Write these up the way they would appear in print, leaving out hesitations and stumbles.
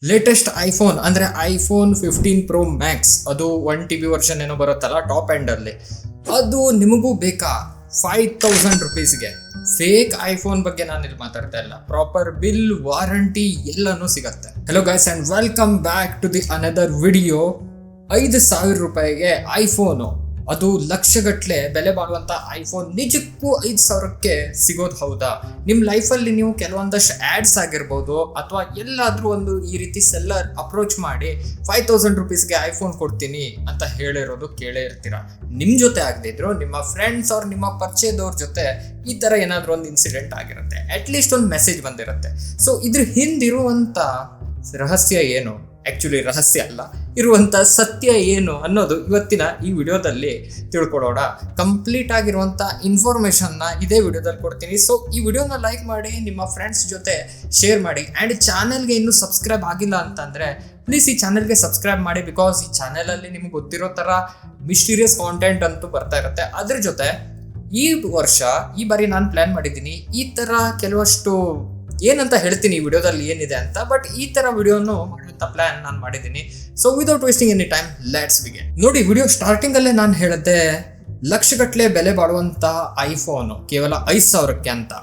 Latest iPhone ಅಂದ್ರೆ iPhone 15 Pro Max, ಅದು 1 TB version ಏನೋ ಬರುತ್ತಲ್ಲ ಟಾಪ್ ಎಂಡ್ ಅಲ್ಲಿ, ಅದು ನಿಮಗೂ ಬೇಕಾ 5000 ರುಪೀಸ್ಗೆ? ಫೇಕ್ ಐಫೋನ್ ಬಗ್ಗೆ ನಾನು ಇಲ್ಲಿ ಮಾತಾಡ್ತಾ ಇಲ್ಲ, ಪ್ರಾಪರ್ ಬಿಲ್, ವಾರಂಟಿ ಎಲ್ಲನೂ ಸಿಗತ್ತೆ. Hello guys and welcome back to the another video. 5000 ರೂಪಾಯಿಗೆ ಐಫೋನು, ಅದು ಲಕ್ಷಗಟ್ಲೆ ಬೆಲೆ ಬಾಳುವಂತ ಐಫೋನ್ ನಿಜಕ್ಕೂ 5000ಕ್ಕೆ ಸಿಗೋದು ಹೌದಾ? ನಿಮ್ಮ ಲೈಫಲ್ಲಿ ನೀವು ಕೆಲವೊಂದಷ್ಟು ಆಡ್ಸ್ ಆಗಿರ್ಬೋದು ಅಥವಾ ಎಲ್ಲಾದ್ರೂ ಒಂದು ಈ ರೀತಿ ಸೆಲ್ಲರ್ ಅಪ್ರೋಚ್ ಮಾಡಿ 5000 ರುಪೀಸ್ಗೆ ಐಫೋನ್ ಕೊಡ್ತೀನಿ ಅಂತ ಹೇಳಿರೋದು ಕೇಳೇ ಇರ್ತೀರಾ. ನಿಮ್ಮ ಜೊತೆ ಆಗದಿದ್ರು ನಿಮ್ಮ ಫ್ರೆಂಡ್ಸ್ ಅವ್ರ ನಿಮ್ಮ ಪರಿಚಯದವ್ರ ಜೊತೆ ಈ ತರ ಏನಾದ್ರೂ ಒಂದು ಇನ್ಸಿಡೆಂಟ್ ಆಗಿರುತ್ತೆ, ಅಟ್ಲೀಸ್ಟ್ ಒಂದು ಮೆಸೇಜ್ ಬಂದಿರುತ್ತೆ. ಸೊ ಇದ್ರ ಹಿಂದಿರುವಂತ ರಹಸ್ಯ ಏನು? ಆಕ್ಚುಲಿ ರಹಸ್ಯ ಅಲ್ಲ, ಇರುವಂತ ಸತ್ಯ ಏನು ಅನ್ನೋದು ಇವತ್ತಿನ ಈ ವಿಡಿಯೋದಲ್ಲಿ ತಿಳ್ಕೊಳ್ಳೋಣ. ಕಂಪ್ಲೀಟ್ ಆಗಿರುವಂತ ಇನ್ಫಾರ್ಮೇಶನ್ ನ ಇದೇ ವಿಡಿಯೋದಲ್ಲಿ ಕೊಡ್ತೀನಿ. ಸೊ ಈ ವಿಡಿಯೋನ ಲೈಕ್ ಮಾಡಿ, ನಿಮ್ಮ ಫ್ರೆಂಡ್ಸ್ ಜೊತೆ ಶೇರ್ ಮಾಡಿ, ಅಂಡ್ ಚಾನೆಲ್ಗೆ ಇನ್ನೂ ಸಬ್ಸ್ಕ್ರೈಬ್ ಆಗಿಲ್ಲ ಅಂತಂದ್ರೆ ಪ್ಲೀಸ್ ಈ ಚಾನೆಲ್ಗೆ ಸಬ್ಸ್ಕ್ರೈಬ್ ಮಾಡಿ. ಬಿಕಾಸ್ ಈ ಚಾನೆಲ್ ಅಲ್ಲಿ ನಿಮ್ಗೆ ಗೊತ್ತಿರೋ ತರ ಮಿಸ್ಟೀರಿಯಸ್ ಕಾಂಟೆಂಟ್ ಅಂತೂ ಬರ್ತಾ ಇರುತ್ತೆ. ಅದ್ರ ಜೊತೆ ಈ ಬಾರಿ ನಾನು ಪ್ಲಾನ್ ಮಾಡಿದ್ದೀನಿ ಈ ತರ ಕೆಲವಷ್ಟು ಏನಂತ ಹೇಳ್ತೀನಿ ಈ ವಿಡಿಯೋದಲ್ಲಿ ಏನಿದೆ ಅಂತ, ಬಟ್ ಈ ತರ ವಿಡಿಯೋನು ಮಾಡುವಂತ ಪ್ಲಾನ್ ನಾನು ಮಾಡಿದ್ದೀನಿ. So without wasting any time let's begin. ನೋಡಿ, ವಿಡಿಯೋ ಸ್ಟಾರ್ಟಿಂಗ್ ಅಲ್ಲೇ ನಾನು ಹೇಳಿದ್ದೆ ಲಕ್ಷಗಟ್ಲೆ ಬೆಲೆ ಬಾಳುವಂತ ಐಫೋನು ಕೇವಲ 5000ಕ್ಕೆ ಅಂತ.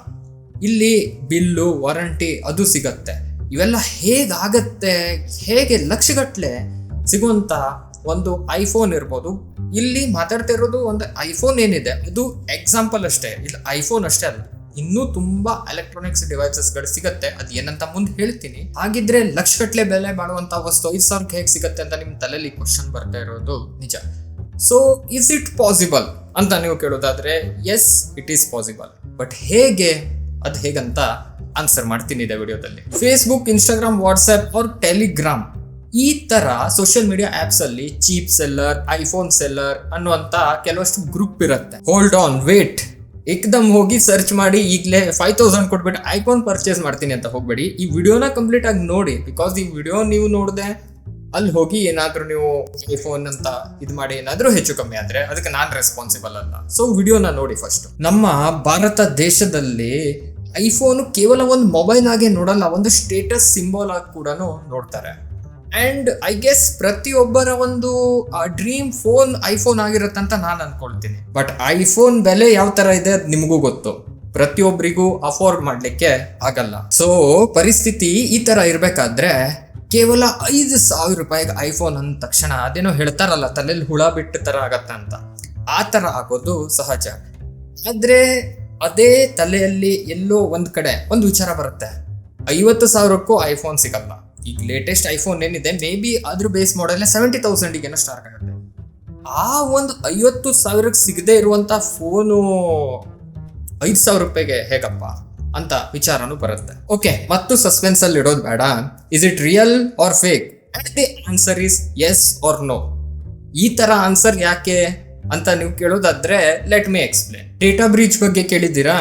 ಇಲ್ಲಿ ಬಿಲ್ಲು, ವಾರಂಟಿ ಅದು ಸಿಗತ್ತೆ. ಇವೆಲ್ಲ ಹೇಗಾಗತ್ತೆ? ಹೇಗೆ ಲಕ್ಷಗಟ್ಲೆ ಸಿಗುವಂತ ಒಂದು ಐಫೋನ್ ಇರ್ಬೋದು? ಇಲ್ಲಿ ಮಾತಾಡ್ತಾ ಇರೋದು ಒಂದು ಐಫೋನ್ ಏನಿದೆ ಅದು ಎಕ್ಸಾಂಪಲ್ ಅಷ್ಟೇ, ಇಲ್ಲಿ ಐಫೋನ್ ಅಷ್ಟೇ ಅಲ್ಲ, ಇನ್ನೂ ತುಂಬಾ ಎಲೆಕ್ಟ್ರಾನಿಕ್ಸ್ ಡಿವೈಸಸ್ಗಳು ಸಿಗತ್ತೆ. ಅದು ಏನಂತ ಮುಂದೆ ಹೇಳ್ತೀನಿ. ಹಾಗಿದ್ರೆ ಲಕ್ಷಗಟ್ಲೆ ಬೆಲೆ ಬಾಳುವಂತ ವಸ್ತು 5000ಕ್ಕೆ ಹೇಗೆ ಸಿಗತ್ತೆ ಅಂತ ನಿಮ್ ತಲೆಯಲ್ಲಿ ಕ್ವಶನ್ ಬರ್ತಾ ಇರೋದು ನಿಜ. ಸೊ ಇಸ್ ಇಟ್ ಪಾಸಿಬಲ್ ಅಂತ ನೀವು ಕೇಳೋದಾದ್ರೆ, yes it is possible. But ಹೇಗೆ? ಅದು ಹೇಗಂತ ಆನ್ಸರ್ ಮಾಡ್ತೀನಿ ಇದೇ ವಿಡಿಯೋದಲ್ಲಿ. ಫೇಸ್ಬುಕ್, ಇನ್ಸ್ಟಾಗ್ರಾಮ್, ವಾಟ್ಸ್ಆಪ್ ಅವ್ರ ಟೆಲಿಗ್ರಾಮ್ ಈ ತರ ಸೋಷಿಯಲ್ ಮೀಡಿಯಾ ಆಪ್ಸ್ ಅಲ್ಲಿ ಚೀಪ್ ಸೆಲ್ಲರ್, ಐಫೋನ್ ಸೆಲ್ಲರ್ ಅನ್ನುವಂತ ಕೆಲವಷ್ಟು ಗ್ರೂಪ್ ಇರುತ್ತೆ. ಹೋಲ್ಡ್ ಆನ್, ವೇಟ್, ಏಕದಮ್ ಹೋಗಿ ಸರ್ಚ್ ಮಾಡಿ ಈಗಲೇ 5000 ಕೊಟ್ಬಿಟ್ಟು ಐಫೋನ್ ಪರ್ಚೇಸ್ ಮಾಡ್ತೀನಿ ಅಂತ ಹೋಗ್ಬೇಡಿ. ಈ ವಿಡಿಯೋನ ಕಂಪ್ಲೀಟ್ ಆಗಿ ನೋಡಿ. ಬಿಕಾಸ್ ಈ ವಿಡಿಯೋ ನೀವು ನೋಡಿದೆ ಅಲ್ಲಿ ಹೋಗಿ ಏನಾದ್ರೂ ನೀವು ಐಫೋನ್ ಅಂತ ಇದು ಮಾಡಿ ಏನಾದ್ರೂ ಹೆಚ್ಚು ಕಮ್ಮಿ ಆದ್ರೆ ಅದಕ್ಕೆ ನಾನ್ ರೆಸ್ಪಾನ್ಸಿಬಲ್ ಅಲ್ಲ. ಸೊ ವಿಡಿಯೋನ ನೋಡಿ ಫಸ್ಟ್. ನಮ್ಮ ಭಾರತ ದೇಶದಲ್ಲಿ ಐಫೋನ್ ಕೇವಲ ಒಂದು ಮೊಬೈಲ್ ಆಗಿ ನೋಡಲ್ಲ, ಒಂದು ಸ್ಟೇಟಸ್ ಸಿಂಬಲ್ ಆಗಿ ಕೂಡ ನೋಡ್ತಾರೆ. ಅಂಡ್ ಐ ಗೆಸ್ ಪ್ರತಿಯೊಬ್ಬರ ಒಂದು ಡ್ರೀಮ್ ಫೋನ್ ಐಫೋನ್ ಆಗಿರುತ್ತಂತ ನಾನು ಅನ್ಕೊಳ್ತೀನಿ. ಬಟ್ ಐಫೋನ್ ಬೆಲೆ ಯಾವ ತರ ಇದೆ ಅದು ನಿಮಗೂ ಗೊತ್ತು. ಪ್ರತಿಯೊಬ್ಬರಿಗೂ ಅಫೋರ್ಡ್ ಮಾಡ್ಲಿಕ್ಕೆ ಆಗಲ್ಲ. ಸೊ ಪರಿಸ್ಥಿತಿ ಈ ತರ ಇರ್ಬೇಕಾದ್ರೆ ಕೇವಲ 5000 ರೂಪಾಯಿಗೆ ಐಫೋನ್ ಅಂದ ತಕ್ಷಣ ಅದೇನೋ ಹೇಳ್ತಾರಲ್ಲ, ತಲೆಯಲ್ಲಿ ಹುಳ ಬಿಟ್ಟ ತರ ಆಗತ್ತ ಅಂತ, ಆ ತರ ಆಗೋದು ಸಹಜ. ಆದ್ರೆ ಅದೇ ತಲೆಯಲ್ಲಿ ಎಲ್ಲೋ ಒಂದ್ ಕಡೆ ಒಂದು ವಿಚಾರ ಬರುತ್ತೆ, 50,000ಕ್ಕೂ ಐಫೋನ್ ಸಿಗಲ್ಲ. ಈಗ ಲೇಟೆಸ್ಟ್ ಐಫೋನ್ ಏನಿದೆ ಮೇ ಬಿ ಅದ್ರ ಬೇಸ್ ಮಾಡೆಲ್ 70,000 ಸ್ಟಾರ್ಟ್ ಆಗುತ್ತೆ. ಆ ಒಂದು 50,000ಕ್ಕೆ ಸಿಗದೆ ಇರುವಂತ ಫೋನು 5000 ರೂಪಾಯಿಗೆ ಹೇಗಪ್ಪ ಅಂತ ವಿಚಾರನೂ ಬರುತ್ತೆ. ಓಕೆ, ಮತ್ತು ಸಸ್ಪೆನ್ಸ್ ಅಲ್ಲಿ ಇಡೋದು ಬೇಡ. Is it real or fake? The answer is yes or no. ಈ ತರ ಆನ್ಸರ್ ಯಾಕೆ ಅಂತ ನೀವು ಕೇಳೋದಾದ್ರೆ let me explain. Data breach ಬಗ್ಗೆ ಕೇಳಿದ್ದೀರಾ?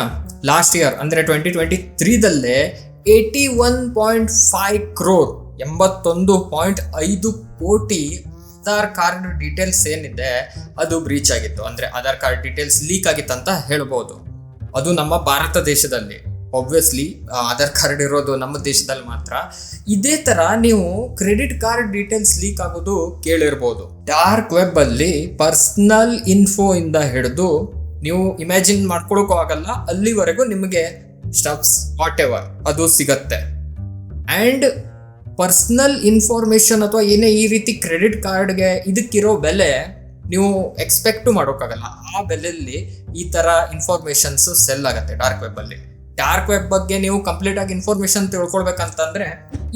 ಲಾಸ್ಟ್ ಇಯರ್ ಅಂದ್ರೆ 2023 81.5 crore 81.5 ಕೋಟಿ ಆಧಾರ್ ಕಾರ್ಡ್ ಡೀಟೇಲ್ಸ್ ಏನಿದೆ ಅದು ಬ್ರೀಚ್ ಆಗಿತ್ತು. ಅಂದ್ರೆ ಆಧಾರ್ ಕಾರ್ಡ್ ಡೀಟೇಲ್ಸ್ ಲೀಕ್ ಆಗಿತ್ತು ಅಂತ ಹೇಳ್ಬೋದು. ಅದು ನಮ್ಮ ಭಾರತ ದೇಶದಲ್ಲಿ. ಆಬ್ವಿಯಸ್ಲಿ ಆಧಾರ್ ಕಾರ್ಡ್ ಇರೋದು ನಮ್ಮ ದೇಶದಲ್ಲಿ ಮಾತ್ರ. ಇದೇ ತರ ನೀವು ಕ್ರೆಡಿಟ್ ಕಾರ್ಡ್ ಡೀಟೇಲ್ಸ್ ಲೀಕ್ ಆಗೋದು ಕೇಳಿರ್ಬೋದು. ಡಾರ್ಕ್ ವೆಬ್ ಅಲ್ಲಿ ಪರ್ಸನಲ್ ಇನ್ಫೋ ಇಂದ ಹಿಡಿದು ನೀವು ಇಮ್ಯಾಜಿನ್ ಮಾಡ್ಕೊಳಕ್ಕೂ ಆಗಲ್ಲ ಅಲ್ಲಿವರೆಗೂ ನಿಮಗೆ ಸ್ಟಬ್ಸ್ ವಾಟ್ ಎವರ್ ಅದು ಸಿಗತ್ತೆ. ಅಂಡ್ ಪರ್ಸನಲ್ ಇನ್ಫಾರ್ಮೇಶನ್ ಅಥವಾ ಏನೇ ಈ ರೀತಿ ಕ್ರೆಡಿಟ್ ಕಾರ್ಡ್ಗೆ ಇದಕ್ಕಿರೋ ಬೆಲೆ ನೀವು ಎಕ್ಸ್ಪೆಕ್ಟು ಮಾಡೋಕ್ಕಾಗಲ್ಲ. ಆ ಬೆಲೆಯಲ್ಲಿ ಈ ತರ ಇನ್ಫಾರ್ಮೇಶನ್ಸ್ ಸೆಲ್ ಆಗತ್ತೆ ಡಾರ್ಕ್ ವೆಬ್ ಅಲ್ಲಿ. ಡಾರ್ಕ್ ವೆಬ್ ಬಗ್ಗೆ ನೀವು ಕಂಪ್ಲೀಟ್ ಆಗಿ ಇನ್ಫಾರ್ಮೇಶನ್ ತಿಳ್ಕೊಳ್ಬೇಕಂತಂದ್ರೆ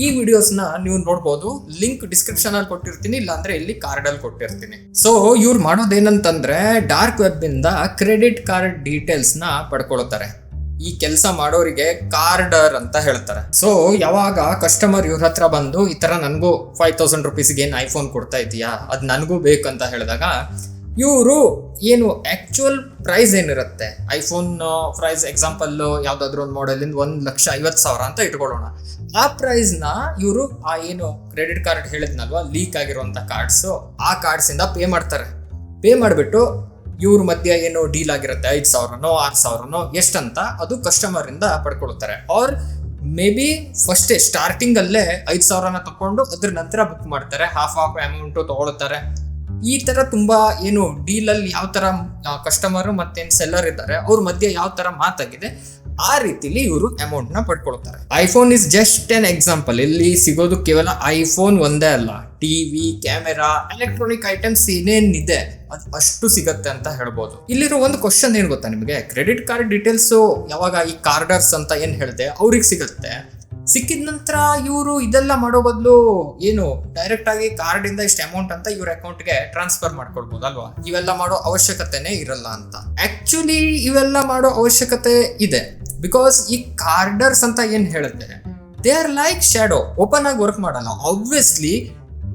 ಈ ವಿಡಿಯೋಸ್ನ ನೀವು ನೋಡ್ಬೋದು. ಲಿಂಕ್ ಡಿಸ್ಕ್ರಿಪ್ಷನ್ ಅಲ್ಲಿ ಕೊಟ್ಟಿರ್ತೀನಿ, ಇಲ್ಲಾಂದ್ರೆ ಇಲ್ಲಿ ಕಾರ್ಡ್ ಅಲ್ಲಿ ಕೊಟ್ಟಿರ್ತೀನಿ. ಸೊ ಇವ್ರು ಮಾಡೋದೇನಂತಂದ್ರೆ ಡಾರ್ಕ್ ವೆಬ್ ಇಂದ ಕ್ರೆಡಿಟ್ ಕಾರ್ಡ್ ಡೀಟೇಲ್ಸ್ ನ ಪಡ್ಕೊಳ್ತಾರೆ. ಈ ಕೆಲಸ ಮಾಡೋರಿಗೆ ಕಾರ್ಡರ್ ಅಂತ ಹೇಳ್ತಾರೆ. ಸೊ ಯಾವಾಗ ಕಸ್ಟಮರ್ ಇವ್ರ ಹತ್ರ ಬಂದು ಈ ತರ ನನಗೂ 5000 ರುಪೀಸ್ಗೆ ಏನು ಐಫೋನ್ ಕೊಡ್ತಾ ಇದೀಯಾ, ಅದು ನನಗೂ ಬೇಕಂತ ಹೇಳಿದಾಗ ಇವರು ಏನು ಆಕ್ಚುಯಲ್ ಪ್ರೈಸ್ ಏನಿರುತ್ತೆ ಐಫೋನ್ ಪ್ರೈಸ್, ಎಕ್ಸಾಂಪಲ್ ಯಾವ್ದಾದ್ರು ಒಂದು ಮಾಡೆಲಿಂದ 1,50,000 ಅಂತ ಇಟ್ಕೊಳ್ಳೋಣ. ಆ ಪ್ರೈಸ್ ನ ಇವರು ಆ ಏನು ಕ್ರೆಡಿಟ್ ಕಾರ್ಡ್ ಹೇಳಿದ್ನಲ್ವಾ ಲೀಕ್ ಆಗಿರುವಂತ ಕಾರ್ಡ್ಸ್, ಆ ಕಾರ್ಡ್ಸ್ ಇಂದ ಪೇ ಮಾಡ್ತಾರೆ. ಪೇ ಮಾಡಿಬಿಟ್ಟು ಇವ್ರ ಮಧ್ಯ ಏನೋ ಡೀಲ್ ಆಗಿರುತ್ತೆ 5,000ನೋ 6,000ನೋ ಎಷ್ಟಂತ ಅದು ಕಸ್ಟಮರ್ ಇಂದ ಪಡ್ಕೊಳ್ತಾರೆ. ಆರ್ ಮೇ ಬಿ ಫಸ್ಟೇ ಸ್ಟಾರ್ಟಿಂಗ್ ಅಲ್ಲೇ 5,000ನ ತಗೊಂಡು ಅದ್ರ ನಂತರ ಬುಕ್ ಮಾಡ್ತಾರೆ, ಹಾಫ್ ಅಮೌಂಟ್ ತಗೊಳ್ತಾರೆ. ಈ ತರ ತುಂಬಾ ಏನು ಡೀಲ್ ಅಲ್ಲಿ ಯಾವ ತರ ಕಸ್ಟಮರ್ ಮತ್ತೇನ್ ಸೆಲ್ಲರ್ ಇದ್ದಾರೆ ಅವ್ರ ಮಧ್ಯೆ ಯಾವ ತರ ಮಾತಾಗಿದೆ ಆ ರೀತಿಲಿ ಇವರು ಅಮೌಂಟ್ ನ ಪಡ್ಕೊಳ್ತಾರೆ. IPhone is just an example. ಇಲ್ಲಿ ಸಿಗೋದು ಕೇವಲ ಐಫೋನ್ ಒಂದೇ ಅಲ್ಲ, ಟಿವಿ, ಕ್ಯಾಮೆರಾ, ಎಲೆಕ್ಟ್ರಾನಿಕ್ ಐಟಮ್ಸ್ ಏನೇನಿದೆ ಅದು ಅಷ್ಟು ಸಿಗತ್ತೆ ಅಂತ ಹೇಳ್ಬೋದು. ಇಲ್ಲಿರೋ ಒಂದು ಕ್ವಶನ್ ಏನ್ ಗೊತ್ತಾ ನಿಮಗೆ, ಕ್ರೆಡಿಟ್ ಕಾರ್ಡ್ ಡೀಟೇಲ್ಸ್ ಯಾವಾಗ ಈ ಕಾರ್ಡರ್ಸ್ ಅಂತ ಏನ್ ಹೇಳಿದೆ ಅವ್ರಿಗೆ ಸಿಗುತ್ತೆ, ಸಿಕ್ಕಿದ ನಂತರ ಇವರು ಇದೆಲ್ಲ ಮಾಡೋ ಬದಲು ಏನು ಡೈರೆಕ್ಟ್ ಆಗಿ ಕಾರ್ಡ್ ಇಂದ ಇಷ್ಟು ಅಮೌಂಟ್ ಅಂತ ಇವ್ರ ಅಕೌಂಟ್ಗೆ ಟ್ರಾನ್ಸ್ಫರ್ ಮಾಡ್ಕೊಳ್ಬಹುದು ಅಲ್ವಾ. ಇವೆಲ್ಲ ಮಾಡೋ ಅವಶ್ಯಕತೆನೇ ಇರಲ್ಲ ಅಂತ. ಆಕ್ಚುಲಿ ಇವೆಲ್ಲ ಮಾಡೋ ಅವಶ್ಯಕತೆ ಇದೆ, ಬಿಕಾಸ್ ಈ ಕಾರ್ಡರ್ಸ್ ಅಂತ ಏನ್ ಹೇಳುತ್ತೆ they are like shadow, open ಆಗಿ ವರ್ಕ್ ಮಾಡಲ್ಲ. Obviously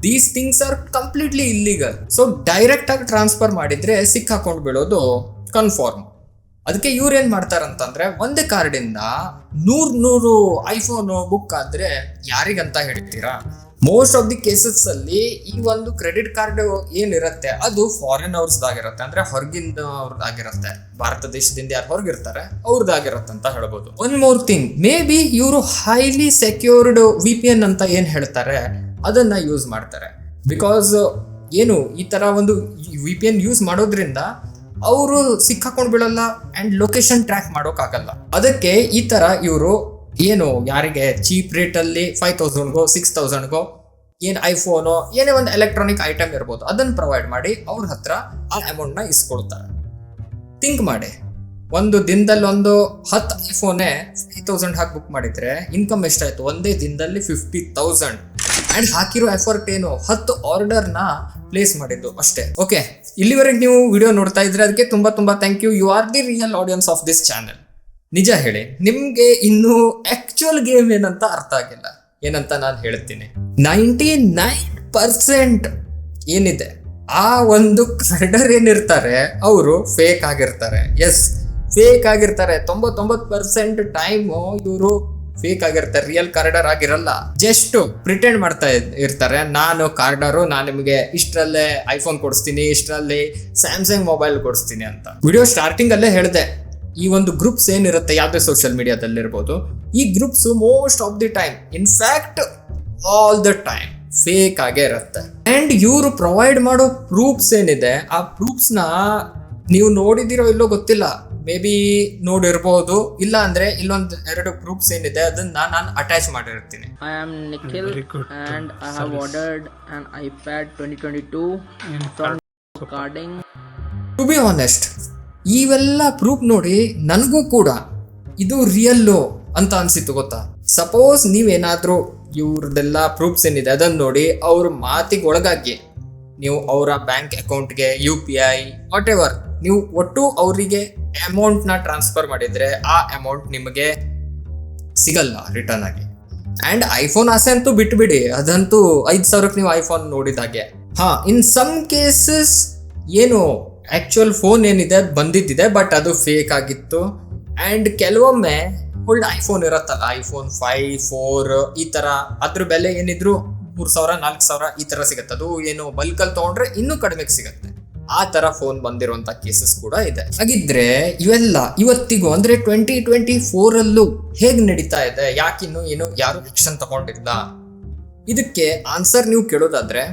these things are completely illegal. So direct ಆಗಿ ಟ್ರಾನ್ಸ್ಫರ್ ಮಾಡಿದ್ರೆ ಸಿಕ್ಕಾಕೊಂಡು ಬೀಳೋದು ಕನ್ಫರ್ಮ್. ಅದಕ್ಕೆ ಇವ್ರು ಏನ್ ಮಾಡ್ತಾರಂತಂದ್ರೆ ಒಂದೇ ಕಾರ್ಡಿಂದ 100 ಐಫೋನ್ ಬುಕ್ ಆದ್ರೆ ಯಾರಿಗಂತ ಹೇಳ್ತೀರಾ? ಮೋಸ್ಟ್ ಆಫ್ ದಿ ಕೇಸಸ್ ಅಲ್ಲಿ ಈ ಒಂದು ಕ್ರೆಡಿಟ್ ಕಾರ್ಡ್ ಏನಿರುತ್ತೆ ಅದು ಫಾರಿನ್ ಅವ್ರದ್ದಾಗಿರುತ್ತೆ, ಅಂದ್ರೆ ಹೊರಗಿನವ್ರದ್ದಾಗಿರುತ್ತೆ. ಭಾರತ ದೇಶದಿಂದ ಯಾರು ಹೊರಗಿರ್ತಾರೆ ಅವ್ರದ್ದಾಗಿರುತ್ತೆ ಅಂತ ಹೇಳ್ಬೋದು. One more thing, may be ಇವರು ಹೈಲಿ ಸೆಕ್ಯೂರ್ಡ್ VPN ಅಂತ ಏನ್ ಹೇಳ್ತಾರೆ ಅದನ್ನ ಯೂಸ್ ಮಾಡ್ತಾರೆ. ಬಿಕಾಸ್ ಏನು ಈ ತರ ಒಂದು VPN ಯೂಸ್ ಮಾಡೋದ್ರಿಂದ ಅವರು ಸಿಕ್ಕಾಕೊಂಡು ಬೀಳಲ್ಲ ಅಂಡ್ ಲೊಕೇಶನ್ ಟ್ರ್ಯಾಕ್ ಮಾಡೋಕ್ಕಾಗಲ್ಲ. ಅದಕ್ಕೆ ಈ ತರ ಇವರು ಏನು ಯಾರಿಗೆ ಚೀಪ್ ರೇಟ್ ಅಲ್ಲಿ 5,000ಗೋ 6,000ಗೋ ಏನ್ ಐಫೋನೋ ಏನೇ ಒಂದು ಎಲೆಕ್ಟ್ರಾನಿಕ್ ಐಟಮ್ ಇರ್ಬೋದು ಅದನ್ನ ಪ್ರೊವೈಡ್ ಮಾಡಿ ಅವ್ರ ಹತ್ರ ಆ ಅಮೌಂಟ್ ನ ಇಸ್ಕೊಳ್ತಾರೆ. ಥಿಂಕ್ ಮಾಡಿ, ಒಂದು ದಿನದಲ್ಲಿ ಒಂದು 10 ಐಫೋನೇ 5,000 ಹಾಕಿ ಬುಕ್ ಮಾಡಿದ್ರೆ ಇನ್ಕಮ್ ಎಷ್ಟಾಯ್ತು? ಒಂದೇ ದಿನದಲ್ಲಿ 50,000. ಅಂಡ್ ಹಾಕಿರೋ ಎಫರ್ಟ್ ಏನು 10 ಆರ್ಡರ್ನ ಪ್ಲೇಸ್ ಮಾಡಿದ್ದು ಅಷ್ಟೇ. ಓಕೆ, ಇಲ್ಲಿವರೆಗೆ ನೀವು ವಿಡಿಯೋ ನೋಡ್ತಾ ಇದ್ರೆ ಅದಕ್ಕೆ ತುಂಬಾ thank you. You are the real audience of this channel. ನಿಜ ಹೇಳಿ, ನಿಮ್ಗೆ ಇನ್ನು ಆಕ್ಚುಯಲ್ ಗೇಮ್ ಏನಂತ ಅರ್ಥ ಆಗಿಲ್ಲ. ಏನಂತ ನಾನು ಹೇಳ್ತೀನಿ, 99% ಏನಿದೆ ಆ ಒಂದು ಕಾರ್ಡರ್ ಏನಿರ್ತಾರೆ ಅವರು ಫೇಕ್ ಆಗಿರ್ತಾರೆ. ಎಸ್, ಫೇಕ್ ಆಗಿರ್ತಾರೆ. 99% ಟೈಮು ಇವರು ಫೇಕ್ ಆಗಿರ್ತಾರೆ, ರಿಯಲ್ ಕಾರ್ಡರ್ ಆಗಿರಲ್ಲ. ಜಸ್ಟ್ ಪ್ರಿಟೆಂಡ್ ಮಾಡ್ತಾ ಇರ್ತಾರೆ, ನಾನು ಕಾರ್ಡರು, ನಾನು ನಿಮಗೆ ಇಷ್ಟರಲ್ಲೇ ಐಫೋನ್ ಕೊಡಿಸ್ತೀನಿ, ಇಷ್ಟರಲ್ಲಿ ಸ್ಯಾಮ್ಸಂಗ್ ಮೊಬೈಲ್ ಕೊಡಿಸ್ತೀನಿ ಅಂತ. ವಿಡಿಯೋ ಸ್ಟಾರ್ಟಿಂಗ್ ಅಲ್ಲೇ ಹೇಳಿದೆ, ಈ ಒಂದು ಗ್ರೂಪ್ಸ್ ಏನಿರುತ್ತೆ ಯಾವುದೇ ಸೋಷಿಯಲ್ ಮೀಡಿಯಾದಲ್ಲಿ ಇರ್ಬೋದು, ಈ groups most of the time, in fact all the time fake ಆಗೇ ಇರುತ್ತೆ. ಅಂಡ್ ಇವರು ಪ್ರೊವೈಡ್ ಮಾಡೋ ಪ್ರೂಫ್ಸ್ ಏನಿದೆ ಆ ಪ್ರೂಫ್ಸ್ ನ ನೀವು ನೋಡಿದಿರೋ ಇಲ್ಲೋ ಗೊತ್ತಿಲ್ಲ, ಮೇ ಬಿ ನೋಡಿರ್ಬೋದು. ಇಲ್ಲ ಅಂದ್ರೆ ಇಲ್ಲೊಂದು 2 ಪ್ರೂಫ್ಸ್ ಏನಿದೆ ಅದನ್ನ ನಾನು ಅಟ್ಯಾಚ್ ಮಾಡಿರ್ತೀನಿ. I am Nikhil and I have ordered an iPad 2022 from Carding. To be honest, ಇವೆಲ್ಲ ಪ್ರೂಫ್ ನೋಡಿ ನನಗೂ ಕೂಡ ಇದು ರಿಯಲ್ಲು ಅಂತ ಅನ್ಸಿತ್ತು ಗೊತ್ತಾ. ಸಪೋಸ್ ನೀವೇನಾದ್ರೂ ಇವ್ರದೆಲ್ಲ ಪ್ರೂಫ್ಸ್ ಏನಿದೆ ಅದನ್ನ ನೋಡಿ ಅವ್ರ ಮಾತಿಗೆ ಒಳಗಾಗಿ ನೀವು ಅವರ ಬ್ಯಾಂಕ್ ಅಕೌಂಟ್ಗೆ UPI ವಾಟ್ ಎವರ್ ನೀವು ಒಟ್ಟು ಅವರಿಗೆ ಅಮೌಂಟ್ ನ ಟ್ರಾನ್ಸ್ಫರ್ ಮಾಡಿದ್ರೆ ಆ ಅಮೌಂಟ್ ನಿಮಗೆ ಸಿಗಲ್ಲ ರಿಟರ್ನ್ ಆಗಿ. ಅಂಡ್ ಐಫೋನ್ ಆಸೆ ಅಂತೂ ಬಿಟ್ಬಿಡಿ, ಅದಂತೂ 5,000ಕ್ಕೆ ನೀವು ಐಫೋನ್ ನೋಡಿದಾಗೆ. ಇನ್ ಸಮ್ ಕೇಸಸ್ ಏನು ಆಕ್ಚುಯಲ್ ಫೋನ್ ಏನಿದೆ ಅದು ಬಂದಿದ್ದಿದೆ, ಬಟ್ ಅದು ಫೇಕ್ ಆಗಿತ್ತು. ಅಂಡ್ ಕೆಲವೊಮ್ಮೆ ಒಳ್ಳೆ ಐಫೋನ್ ಇರತ್ತಲ್ಲ, ಐಫೋನ್ 5, 4 ಈ ತರ, ಅದ್ರ ಬೆಲೆ ಏನಿದ್ರು 3,000, 4,000 ಈ ತರ ಸಿಗತ್ತೆ. ಅದು ಏನು ಬಲ್ಕಲ್ಲಿ ತಗೊಂಡ್ರೆ ಇನ್ನೂ ಕಡಿಮೆಗೆ ಸಿಗತ್ತೆ. ಆ ತರ ಫೋನ್ ಬಂದಿರುವಂತ ಕೇಸಸ್ ಕೂಡ ಇದೆ. ಹಾಗಿದ್ರೆ ಇವೆಲ್ಲ ಇವತ್ತಿಗೂ ಅಂದ್ರೆ 2024 ಹೇಗ್ ನಡೀತಾ ಇದೆ, ಯಾಕಿನ್ನು ಏನು ಯಾರು ಆಕ್ಷನ್ ತಗೊಂಡಿಲ್ಲ? ಇದಕ್ಕೆ ಆನ್ಸರ್ ನೀವು ಕೇಳೋದಾದ್ರೆ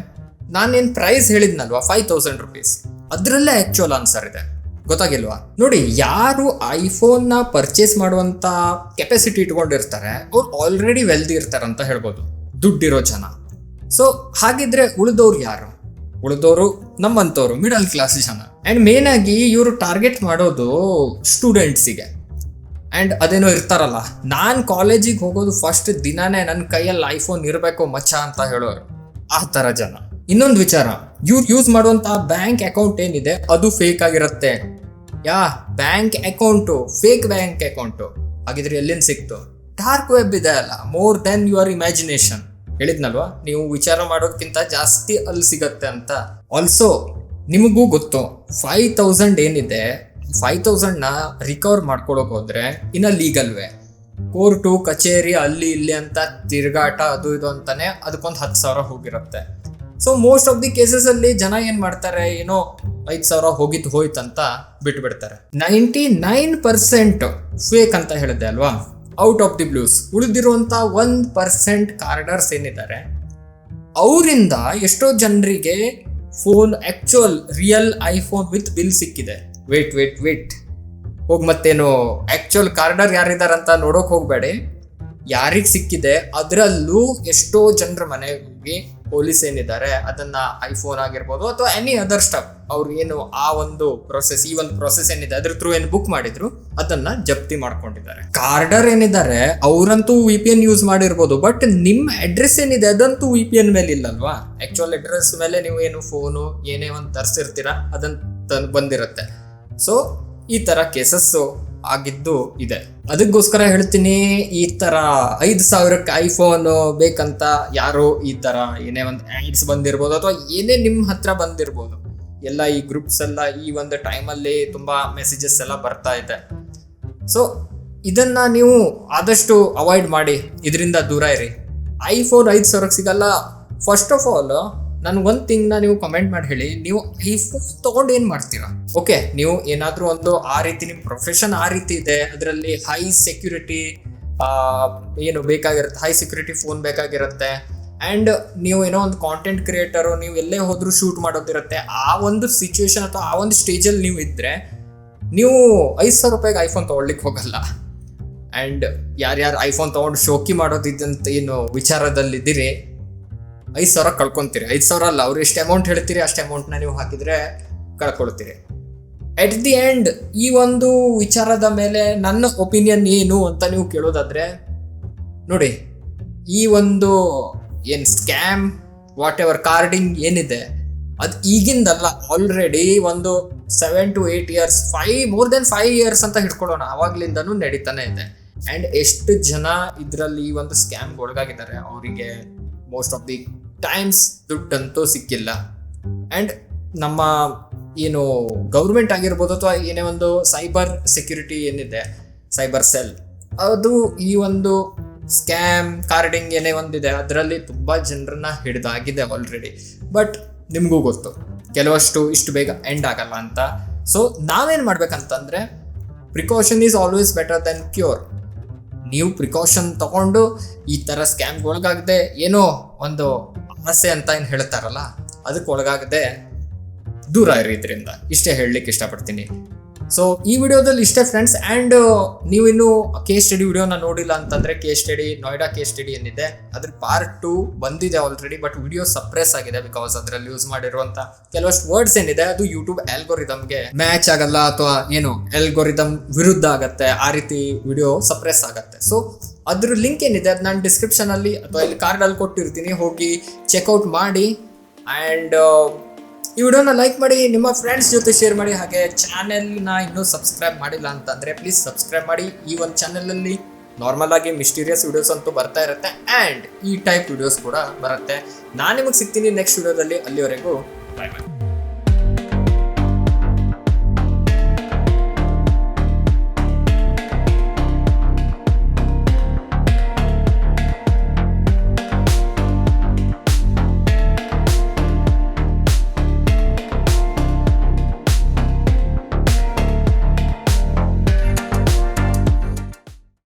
ನಾನೇನ್ ಪ್ರೈಸ್ ಹೇಳಿದ್ನಲ್ವಾ 5,000 rupees, ಅದ್ರಲ್ಲೇ ಆಕ್ಚುಯಲ್ ಆನ್ಸರ್ ಇದೆ. ಗೊತ್ತಾಗಿಲ್ವಾ? ನೋಡಿ, ಯಾರು ಐಫೋನ್ ನ ಪರ್ಚೇಸ್ ಮಾಡುವಂತ ಕೆಪಾಸಿಟಿ ಇಟ್ಕೊಂಡಿರ್ತಾರೆ ಅವ್ರು ಆಲ್ರೆಡಿ ವೆಲ್ದಿ ಇರ್ತಾರೆ ಅಂತ ಹೇಳ್ಬೋದು, ದುಡ್ಡಿರೋ ಜನ. ಸೊ ಹಾಗಿದ್ರೆ ಉಳಿದವ್ರು ಯಾರು? ಉಳಿದವರು ನಮ್ಮಂತವ್ರು ಮಿಡಲ್ ಕ್ಲಾಸ್ ಜನ. ಅಂಡ್ ಮೇನ್ ಆಗಿ ಇವರು ಟಾರ್ಗೆಟ್ ಮಾಡೋದು ಸ್ಟೂಡೆಂಟ್ಸಿಗೆ. ಅಂಡ್ ಅದೇನೋ ಇರ್ತಾರಲ್ಲ, ನಾನ್ ಕಾಲೇಜಿಗೆ ಹೋಗೋದು ಫಸ್ಟ್ ದಿನಾನೇ ನನ್ನ ಕೈಯಲ್ಲಿ ಐಫೋನ್ ಇರಬೇಕು ಮಚ್ಚ ಅಂತ ಹೇಳೋರು, ಆ ತರ ಜನ. ಇನ್ನೊಂದು ವಿಚಾರ, ಇವ್ರು ಯೂಸ್ ಮಾಡುವಂತ ಬ್ಯಾಂಕ್ ಅಕೌಂಟ್ ಏನಿದೆ ಅದು ಫೇಕ್ ಆಗಿರುತ್ತೆ. Bank account, fake bank account. ಹಾಗಿದ್ರೆ ಎಲ್ಲಿಂದ ಸಿಕ್ತು? ಡಾರ್ಕ್ ವೆಬ್ ಇದೆ ಅಲ್ಲ, ಮೋರ್ ದೆನ್ ಯುವರ್ ಇಮ್ಯಾಜಿನೇಷನ್. ಹೇಳಿದ್ನಲ್ವಾ, ನೀವು ವಿಚಾರ ಮಾಡೋದಕ್ಕಿಂತ ಜಾಸ್ತಿ ಅಲ್ಲಿ ಸಿಗತ್ತೆ ಅಂತ. ಆಲ್ಸೋ ನಿಮಗೂ ಗೊತ್ತು, 5,000 ಏನಿದೆ 5,000ನ ರಿಕವರ್ ಮಾಡ್ಕೊಳಕ್ ಹೋದ್ರೆ ಇನ್ನ ಲೀಗಲ್ ವೇ, ಕೋರ್ಟು ಕಚೇರಿ ಅಲ್ಲಿ ಇಲ್ಲಿ ಅಂತ ತಿರುಗಾಟ ಅದು ಇದು ಅಂತಾನೆ ಅದಕ್ಕೊಂದು 10,000 ಹೋಗಿರುತ್ತೆ. So most of the cases ಅಲ್ಲಿ ಜನ ಏನ್ ಮಾಡ್ತಾರೆ, ಏನೋ 5,000 ಹೋಗಿದ್ದು ಹೋಯ್ತಂತ ಬಿಟ್ಬಿಡ್ತಾರೆ. 99% ಫೇಕ್ ಅಂತ ಹೇಳಿದೆ ಅಲ್ವಾ. ಔಟ್ ಆಫ್ ದಿ ಬ್ಲೂಸ್ ಉಳಿದಿರುವಂಥ 1% ಕಾರ್ಡರ್ಸ್ ಏನಿದ್ದಾರೆ ಅವರಿಂದ ಎಷ್ಟೋ ಜನರಿಗೆ phone actual real iPhone with bill ಸಿಕ್ಕಿದೆ. ವೇಟ್ ಹೋಗಿ ಮತ್ತೇನು ಆಕ್ಚುಯಲ್ ಕಾರ್ಡರ್ ಯಾರಿದಾರಂತ ನೋಡೋಕೆ ಹೋಗಬೇಡಿ. ಯಾರಿಗೆ ಸಿಕ್ಕಿದೆ ಅದರಲ್ಲೂ ಎಷ್ಟೋ ಜನರ ಮನೆಗೆ ಪೊಲೀಸ್ ಏನಿದ್ದಾರೆ ಅದನ್ನ ಐಫೋನ್ ಆಗಿರ್ಬೋದು ಅಥವಾ ಎನಿ ಅದರ್ ಸ್ಟಫ್ ಅವ್ರು ಏನು ಆ ಒಂದು ಪ್ರೊಸೆಸ್ ಈ ಒಂದು ಪ್ರೊಸೆಸ್ ಏನಿದೆ ಅದ್ರ ಥ್ರೂ ಏನು ಬುಕ್ ಮಾಡಿದ್ರು ಅದನ್ನ ಜಪ್ತಿ ಮಾಡ್ಕೊಂಡಿದ್ದಾರೆ. ಕಾರ್ಡರ್ ಏನಿದ್ದಾರೆ ಅವರಂತೂ VPN ಯೂಸ್ ಮಾಡಿರ್ಬೋದು, ಬಟ್ ನಿಮ್ಮ ಅಡ್ರೆಸ್ ಏನಿದೆ ಅದಂತೂ VPN ಮೇಲೆ ಇಲ್ಲಲ್ವಾ. ಆಕ್ಚುಯಲ್ ಅಡ್ರೆಸ್ ಮೇಲೆ ನೀವು ಏನು ಫೋನು ಏನೇ ಒಂದು ತರಿಸಿರ್ತೀರಾ ಅದನ್ನ ಬಂದಿರುತ್ತೆ. ಸೊ ಈ ತರ ಕೇಸಸ್ ಆಗಿದ್ದು ಇದೆ. ಅದಕ್ಕೋಸ್ಕರ ಹೇಳ್ತೀನಿ, ಈ ತರ 5,000ಕ್ಕೆ ಐಫೋನ್ ಬೇಕಂತ ಯಾರೋ ಈ ತರ ಏನೇ ಒಂದು ಆಡ್ಸ್ ಬಂದಿರ್ಬೋದು ಅಥವಾ ಏನೇ ನಿಮ್ಮ ಹತ್ರ ಬಂದಿರ್ಬೋದು. ಎಲ್ಲ ಈ ಗ್ರೂಪ್ಸ್ ಎಲ್ಲ ಈ ಒಂದು ಟೈಮಲ್ಲಿ ತುಂಬಾ ಮೆಸೇಜಸ್ ಎಲ್ಲ ಬರ್ತಾ ಇದೆ. ಸೊ ಇದನ್ನ ನೀವು ಆದಷ್ಟು ಅವಾಯ್ಡ್ ಮಾಡಿ, ಇದರಿಂದ ದೂರ ಇರಿ. ಐಫೋನ್ 5,000ಕ್ಕೆ ಸಿಗಲ್ಲ. ಫಸ್ಟ್ ಆಫ್ ಆಲ್ ನನ್ಗೊಂದು ಥಿಂಗ್ನ ನೀವು ಕಮೆಂಟ್ ಮಾಡಿ ಹೇಳಿ, ನೀವು ಐಫೋನ್ ತಗೊಂಡು ಏನು ಮಾಡ್ತೀರಾ? ಓಕೆ, ನೀವು ಏನಾದರೂ ಒಂದು ಆ ರೀತಿ ನಿಮ್ಮ ಪ್ರೊಫೆಷನ್ ಆ ರೀತಿ ಇದೆ, ಅದರಲ್ಲಿ ಹೈ ಸೆಕ್ಯೂರಿಟಿ ಏನು ಬೇಕಾಗಿರುತ್ತೆ, ಹೈ ಸೆಕ್ಯೂರಿಟಿ ಫೋನ್ ಬೇಕಾಗಿರುತ್ತೆ, ಆ್ಯಂಡ್ ನೀವು ಏನೋ ಒಂದು ಕಾಂಟೆಂಟ್ ಕ್ರಿಯೇಟರು, ನೀವು ಎಲ್ಲೇ ಹೋದರೂ ಶೂಟ್ ಮಾಡೋದಿರುತ್ತೆ. ಆ ಒಂದು ಸಿಚುವೇಶನ್ ಅಥವಾ ಆ ಒಂದು ಸ್ಟೇಜಲ್ಲಿ ನೀವು ಇದ್ದರೆ ನೀವು 5,000 ರೂಪಾಯಿಗೆ ಐಫೋನ್ ತೊಗೊಳ್ಲಿಕ್ಕೆ ಹೋಗಲ್ಲ. ಆ್ಯಂಡ್ ಯಾರ್ಯಾರು ಐಫೋನ್ ತೊಗೊಂಡು ಶೋಕಿ ಮಾಡೋದಿದ್ದಂತ ಏನು ವಿಚಾರದಲ್ಲಿದ್ದೀರಿ 5,000 ಕಳ್ಕೊತೀರಿ. 5,000 ಅಲ್ಲ, ಅವ್ರು ಎಷ್ಟು ಅಮೌಂಟ್ ಹೇಳ್ತೀರಿ ಅಷ್ಟು ಅಮೌಂಟ್ನ ನೀವು ಹಾಕಿದರೆ ಕಳ್ಕೊಳ್ತೀರಿ. ಎಟ್ ದಿ ಎಂಡ್ ಈ ಒಂದು ವಿಚಾರದ ಮೇಲೆ ನನ್ನ ಒಪಿನಿಯನ್ ಏನು ಅಂತ ನೀವು ಕೇಳೋದಾದರೆ, ನೋಡಿ, ಈ ಒಂದು ಏನು ಸ್ಕ್ಯಾಮ್ ವಾಟ್ ಎವರ್ ಕಾರ್ಡಿಂಗ್ ಏನಿದೆ ಅದು ಈಗಿಂದಲ್ಲ, ಆಲ್ರೆಡಿ ಒಂದು 7 to 8 years, more than 5 years ಅಂತ ಹಿಡ್ಕೊಳ್ಳೋಣ, ಆವಾಗ್ಲಿಂದನೂ ನಡೀತಾನೆ ಇದೆ. ಆ್ಯಂಡ್ ಎಷ್ಟು ಜನ ಇದರಲ್ಲಿ ಈ ಒಂದು ಸ್ಕ್ಯಾಮ್ಗೆ ಒಳಗಾಗಿದ್ದಾರೆ ಅವರಿಗೆ ಮೋಸ್ಟ್ ಆಫ್ ದಿ ಟೈಮ್ಸ್ ದುಡ್ಡಂತೂ ಸಿಕ್ಕಿಲ್ಲ. ಆ್ಯಂಡ್ ನಮ್ಮ ಏನು ಗೌರ್ಮೆಂಟ್ ಆಗಿರ್ಬೋದು ಅಥವಾ ಏನೇ ಒಂದು ಸೈಬರ್ ಸೆಕ್ಯೂರಿಟಿ ಏನಿದೆ, ಸೈಬರ್ ಸೆಲ್, ಅದು ಈ ಒಂದು ಸ್ಕ್ಯಾಮ್ ಕಾರ್ಡಿಂಗ್ ಏನೇ ಒಂದಿದೆ ಅದರಲ್ಲಿ ತುಂಬ ಜನರನ್ನ ಹಿಡಿದಾಗಿದೆ ಆಲ್ರೆಡಿ. ಬಟ್ ನಿಮಗೂ ಗೊತ್ತು ಕೆಲವಷ್ಟು ಇಷ್ಟು ಬೇಗ ಎಂಡ್ ಆಗಲ್ಲ ಅಂತ. ಸೊ ನಾವೇನು ಮಾಡ್ಬೇಕಂತಂದರೆ, precaution is always better than cure. ನೀವು ಪ್ರಿಕಾಷನ್ ತಗೊಂಡು ಈ ಥರ ಸ್ಕ್ಯಾಮ್ಗೆ ಒಳಗಾಗದೆ, ಏನೋ ಒಂದು ಆಸೆ ಅಂತ ಏನು ಹೇಳ್ತಾರಲ್ಲ ಅದಕ್ಕೆ ಒಳಗಾಗದೆ ದೂರ ಇರಿ ಇದರಿಂದ. ಇಷ್ಟೇ ಹೇಳಲಿಕ್ಕೆ ಇಷ್ಟಪಡ್ತೀನಿ. ಸೊ ಈ ವಿಡಿಯೋದಲ್ಲಿ ಇಷ್ಟೇ ಫ್ರೆಂಡ್ಸ್. ಆ್ಯಂಡ್ ನೀವಿನ್ನೂ ಕೇಸ್ ಸ್ಟಡಿ ವಿಡಿಯೋನ ನೋಡಿಲ್ಲ ಅಂತಂದರೆ, case study Noida case study ಏನಿದೆ ಅದ್ರ ಪಾರ್ಟ್ 2 ಬಂದಿದೆ ಆಲ್ರೆಡಿ. ಬಟ್ ವಿಡಿಯೋ ಸಪ್ರೆಸ್ ಆಗಿದೆ ಬಿಕಾಸ್ ಅದರಲ್ಲಿ ಯೂಸ್ ಮಾಡಿರುವಂಥ ಕೆಲವಷ್ಟು ವರ್ಡ್ಸ್ ಏನಿದೆ ಅದು ಯೂಟ್ಯೂಬ್ ಆಲ್ಗೋರಿದಮ್ಗೆ ಮ್ಯಾಚ್ ಆಗಲ್ಲ ಅಥವಾ ಏನು ಆಲ್ಗೋರಿದಮ್ ವಿರುದ್ಧ ಆಗತ್ತೆ, ಆ ರೀತಿ ವಿಡಿಯೋ ಸಪ್ರೆಸ್ ಆಗತ್ತೆ. ಸೊ ಅದ್ರ ಲಿಂಕ್ ಏನಿದೆ ಅದು ನಾನು ಡಿಸ್ಕ್ರಿಪ್ಷನಲ್ಲಿ ಅಥವಾ ಇಲ್ಲಿ ಕಾರ್ಡಲ್ಲಿ ಕೊಟ್ಟಿರ್ತೀನಿ, ಹೋಗಿ ಚೆಕ್ಔಟ್ ಮಾಡಿ. ಆ್ಯಂಡ್ ಈ ವಿಡಿಯೋನ ಲೈಕ್ ಮಾಡಿ, ನಿಮ್ಮ ಫ್ರೆಂಡ್ಸ್ ಜೊತೆ ಶೇರ್ ಮಾಡಿ. ಹಾಗೆ ಚಾನೆಲ್ನ ಇನ್ನೂ ಸಬ್ಸ್ಕ್ರೈಬ್ ಮಾಡಿಲ್ಲ ಅಂತಂದರೆ ಪ್ಲೀಸ್ ಸಬ್ಸ್ಕ್ರೈಬ್ ಮಾಡಿ. ಈ ಒಂದು ಚಾನೆಲಲ್ಲಿ ನಾರ್ಮಲ್ ಆಗಿ ಮಿಸ್ಟೀರಿಯಸ್ ವಿಡಿಯೋಸ್ ಅಂತೂ ಬರ್ತಾ ಇರುತ್ತೆ, ಆ್ಯಂಡ್ ಈ ಟೈಪ್ ವಿಡಿಯೋಸ್ ಕೂಡ ಬರುತ್ತೆ. ನಾನು ನಿಮಗೆ ಸಿಗ್ತೀನಿ ನೆಕ್ಸ್ಟ್ ವಿಡಿಯೋದಲ್ಲಿ. ಅಲ್ಲಿವರೆಗೂ ಬಾಯ್ ಬಾಯ್.